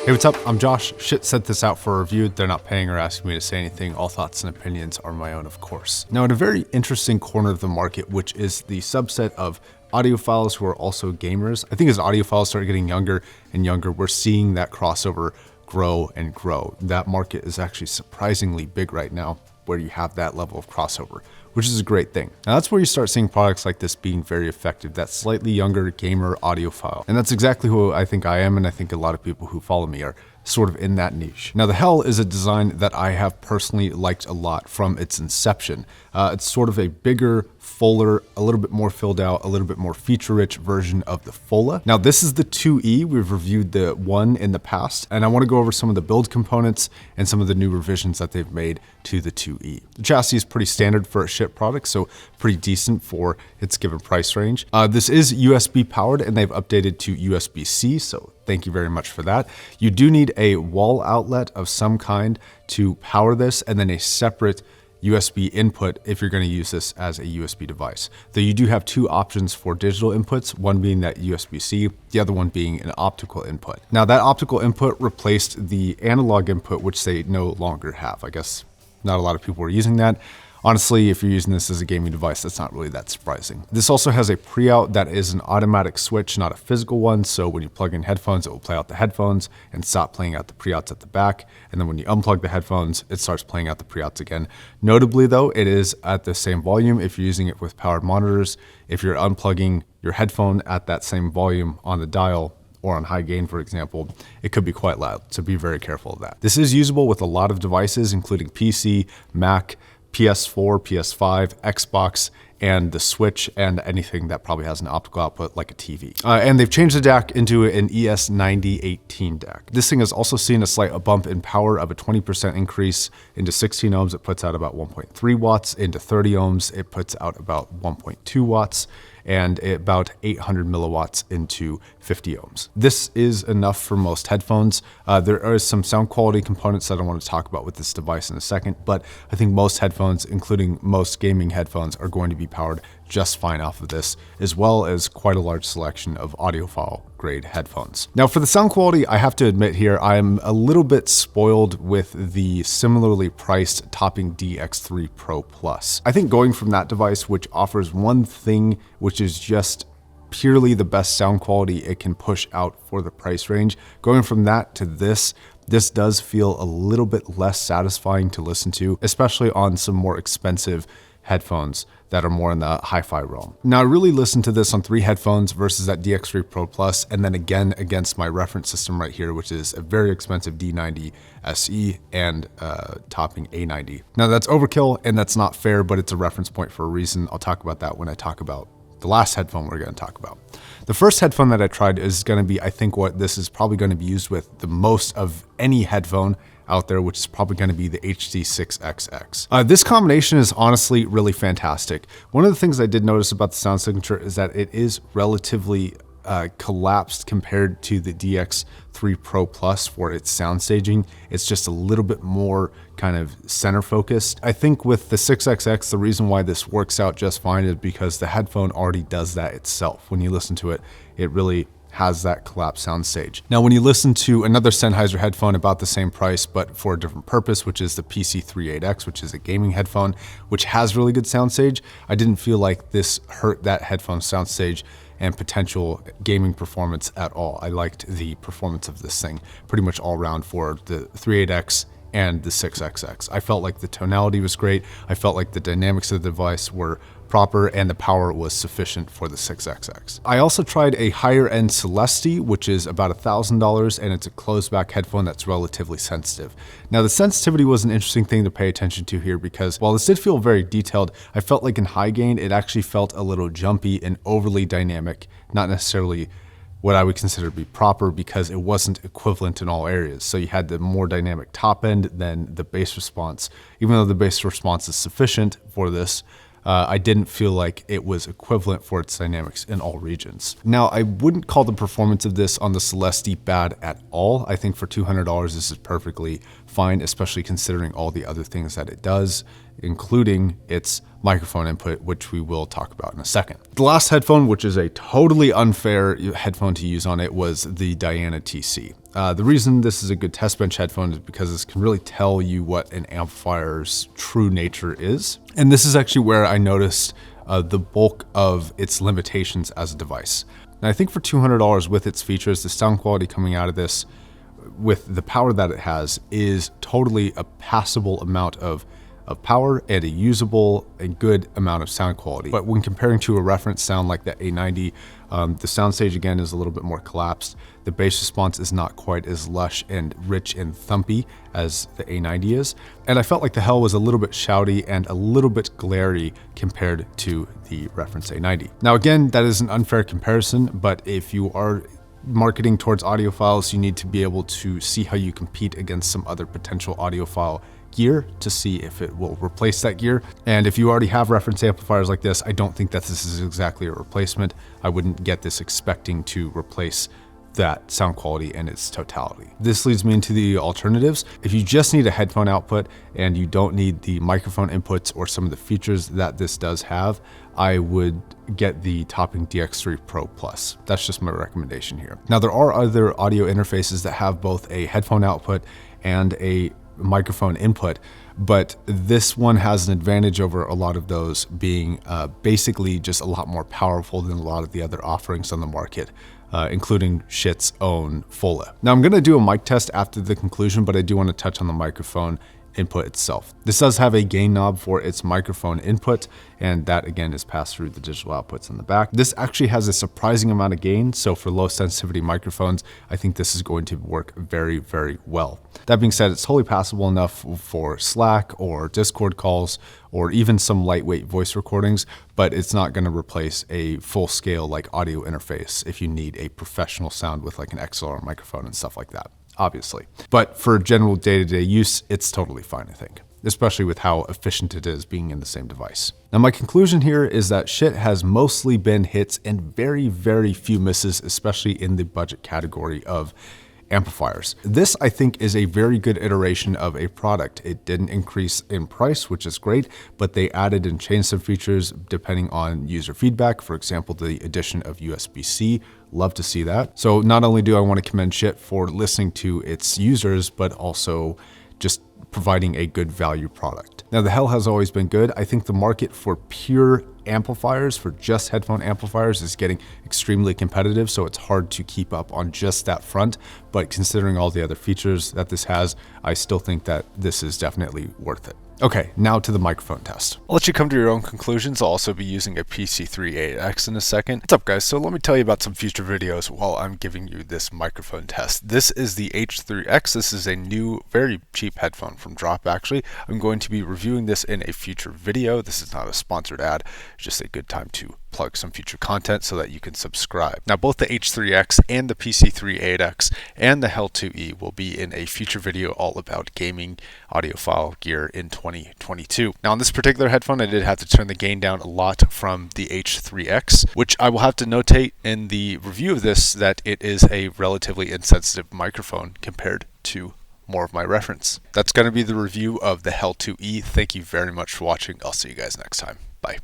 Hey, what's up? I'm Josh. Schiit sent this out for a review. They're not paying or asking me to say anything. All thoughts and opinions are my own, of course. Now, in a very interesting corner of the market, which is the subset of audiophiles who are also gamers, I think as audiophiles start getting younger and younger, we're seeing that crossover grow and grow. That market is actually surprisingly big right now, where you have that level of crossover, which is a great thing. Now that's where you start seeing products like this being very effective, that slightly younger gamer audiophile. And that's exactly who I think I am, and I think a lot of people who follow me are sort of in that niche. Now the Hel is a design that I have personally liked a lot from its inception. It's sort of a bigger, fuller, a little bit more filled out, a little bit more feature-rich version of the Fola. Now this is the 2E. We've reviewed the 1 in the past, and I want to go over some of the build components and some of the new revisions that they've made to the 2E. The chassis is pretty standard for a Schiit product, so pretty decent for its given price range. This is USB powered, and they've updated to USB-C, so thank you very much for that. You do need a wall outlet of some kind to power this, and then a separate USB input if you're going to use this as a USB device. Though you do have two options for digital inputs, one being that USB-C, the other one being an optical input. Now that optical input replaced the analog input, which they no longer have. I guess not a lot of people are using that. Honestly, if you're using this as a gaming device, that's not really that surprising. This also has a pre-out that is an automatic switch, not a physical one. So when you plug in headphones, it will play out the headphones and stop playing out the pre-outs at the back. And then when you unplug the headphones, it starts playing out the pre-outs again. Notably though, it is at the same volume if you're using it with powered monitors. If you're unplugging your headphone at that same volume on the dial, or on high gain, for example, it could be quite loud. So be very careful of that. This is usable with a lot of devices, including PC, Mac, PS4, PS5, Xbox, and the Switch, and anything that probably has an optical output like a TV. And they've changed the DAC into an ES9018 DAC. This thing has also seen a slight bump in power of a 20% increase. Into 16 ohms, it puts out about 1.3 watts. Into 30 ohms, it puts out about 1.2 watts. And about 800 milliwatts into 50 ohms. This is enough for most headphones. There are some sound quality components that I want to talk about with this device in a second, but I think most headphones, including most gaming headphones, are going to be powered just fine off of this, as well as quite a large selection of audiophile grade headphones. Now for the sound quality, I have to admit here, I'm a little bit spoiled with the similarly priced Topping DX3 Pro Plus. I think going from that device, which offers one thing, which is just purely the best sound quality it can push out for the price range, going from that to this does feel a little bit less satisfying to listen to, especially on some more expensive headphones that are more in the hi-fi realm. Now I really listened to this on 3 headphones versus that DX3 Pro Plus, and then again against my reference system right here, which is a very expensive D90 SE and Topping A90. Now that's overkill and that's not fair, but it's a reference point for a reason. I'll talk about that when I talk about the last headphone we're going to talk about. The first headphone that I tried is going to be, I think, what this is probably going to be used with the most of any headphone out there, which is probably going to be the HD6XX. This combination is honestly really fantastic. One of the things I did notice about the sound signature is that it is relatively collapsed compared to the DX3 Pro Plus for its sound staging. It's just a little bit more kind of center focused. I think with the 6XX, the reason why this works out just fine is because the headphone already does that itself. When you listen to it, it really has that collapsed soundstage. Now, when you listen to another Sennheiser headphone about the same price, but for a different purpose, which is the PC38X, which is a gaming headphone, which has really good soundstage, I didn't feel like this hurt that headphone soundstage and potential gaming performance at all. I liked the performance of this thing pretty much all around for the 38X and the 6XX. I felt like the tonality was great. I felt like the dynamics of the device were proper and the power was sufficient for the 6XX. I also tried a higher end Celeste, which is about $1,000, and it's a closed back headphone that's relatively sensitive. Now the sensitivity was an interesting thing to pay attention to here, because while this did feel very detailed, I felt like in high gain, it actually felt a little jumpy and overly dynamic, not necessarily what I would consider to be proper, because it wasn't equivalent in all areas. So you had the more dynamic top end than the bass response. Even though the bass response is sufficient for this, I didn't feel like it was equivalent for its dynamics in all regions. Now, I wouldn't call the performance of this on the Celeste bad at all. I think for $200, this is perfectly fine, especially considering all the other things that it does, including its microphone input, which we will talk about in a second. The last headphone, which is a totally unfair headphone to use on it, was the Diana TC. The reason this is a good test bench headphone is because this can really tell you what an amplifier's true nature is. And this is actually where I noticed the bulk of its limitations as a device. Now, I think for $200 with its features, the sound quality coming out of this with the power that it has is totally a passable amount of power and a usable and good amount of sound quality. But when comparing to a reference sound like the A90, the soundstage again is a little bit more collapsed. The bass response is not quite as lush and rich and thumpy as the A90 is. And I felt like the Hel was a little bit shouty and a little bit glary compared to the reference A90. Now again, that is an unfair comparison, but if you are marketing towards audiophiles, you need to be able to see how you compete against some other potential audiophile gear to see if it will replace that gear. And if you already have reference amplifiers like this, I don't think that this is exactly a replacement. I wouldn't get this expecting to replace that sound quality in its totality. This leads me into the alternatives. If you just need a headphone output and you don't need the microphone inputs or some of the features that this does have, I would get the Topping DX3 Pro Plus. That's just my recommendation here. Now, there are other audio interfaces that have both a headphone output and a microphone input, but this one has an advantage over a lot of those, being basically just a lot more powerful than a lot of the other offerings on the market, including Schiit's own Fola. Now, I'm gonna do a mic test after the conclusion, but I do want to touch on the microphone input itself. This does have a gain knob for its microphone input, and that again is passed through the digital outputs in the back. This actually has a surprising amount of gain, so for low sensitivity microphones, I think this is going to work very, very well. That being said, it's totally passable enough for Slack or Discord calls, or even some lightweight voice recordings, but it's not going to replace a full-scale like audio interface if you need a professional sound with like an XLR microphone and stuff like that, obviously. But for general day-to-day use, it's totally fine, I think, especially with how efficient it is being in the same device. Now, my conclusion here is that Schiit has mostly been hits and very, very few misses, especially in the budget category of amplifiers. This, I think, is a very good iteration of a product. It didn't increase in price, which is great, but they added and changed some features depending on user feedback. For example, the addition of USB-C. Love to see that. So not only do I want to commend Schiit for listening to its users, but also just providing a good value product. Now, the Hel has always been good. I think the market for pure amplifiers, for just headphone amplifiers, is getting extremely competitive, so it's hard to keep up on just that front. But considering all the other features that this has, I still think that this is definitely worth it. Okay, now to the microphone test. I'll let you come to your own conclusions. I'll also be using a PC3-8X in a second. What's up, guys? So let me tell you about some future videos while I'm giving you this microphone test. This is the H3X. This is a new, very cheap headphone from Drop, actually. I'm going to be reviewing this in a future video. This is not a sponsored ad. It's just a good time to plug some future content so that you can subscribe. Now, both the H3X and the PC3-8X and the Mk.2E will be in a future video all about gaming audiophile gear in 2022. Now, on this particular headphone, I did have to turn the gain down a lot from the H3X, which I will have to notate in the review of this that it is a relatively insensitive microphone compared to more of my reference. That's going to be the review of the Mk.2E. Thank you very much for watching. I'll see you guys next time. Bye.